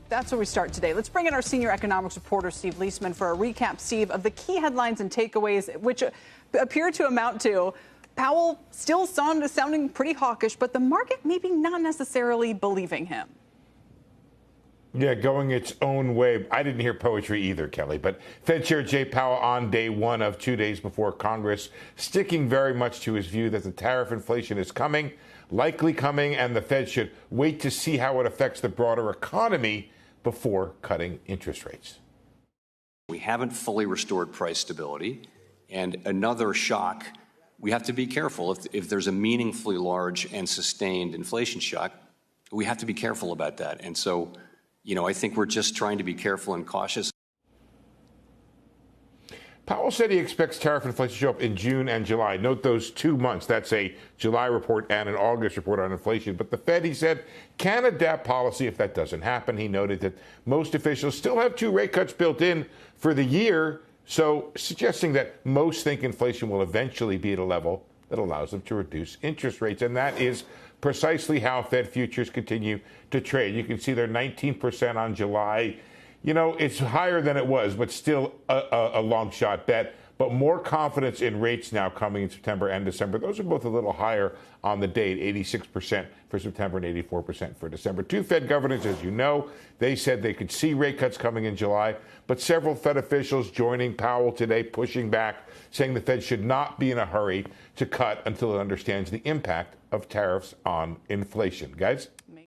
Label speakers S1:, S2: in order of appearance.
S1: That's where we start today. Let's bring in our senior economics reporter, Steve Liesman, for a recap, Steve, of the key headlines and takeaways, which appear to amount to Powell still sounding pretty hawkish, but the market maybe not necessarily believing him.
S2: Yeah, going its own way. I didn't hear poetry either, Kelly, but Fed Chair Jay Powell on day one of 2 days before Congress, sticking very much to his view that the tariff inflation is coming, likely coming, and the Fed should wait to see how it affects the broader economy before cutting interest rates.
S3: We haven't fully restored price stability, and another shock. We have to be careful. If there's a meaningfully large and sustained inflation shock, we have to be careful about that. And so, I think we're just trying to be careful and cautious.
S2: Powell said he expects tariff inflation to show up in June and July. Note those 2 months. That's a July report and an August report on inflation. But the Fed, he said, can adapt policy if that doesn't happen. He noted that most officials still have 2 rate cuts built in for the year, so suggesting that most think inflation will eventually be at a level that allows them to reduce interest rates. And that is precisely how Fed futures continue to trade. You can see they're 19% on July. It's higher than it was, but still a long shot bet. But more confidence in rates now coming in September and December. Those are both a little higher on the date, 86% for September and 84% for December. 2 Fed governors, as you know, they said they could see rate cuts coming in July. But several Fed officials joining Powell today, pushing back, saying the Fed should not be in a hurry to cut until it understands the impact of tariffs on inflation. Guys?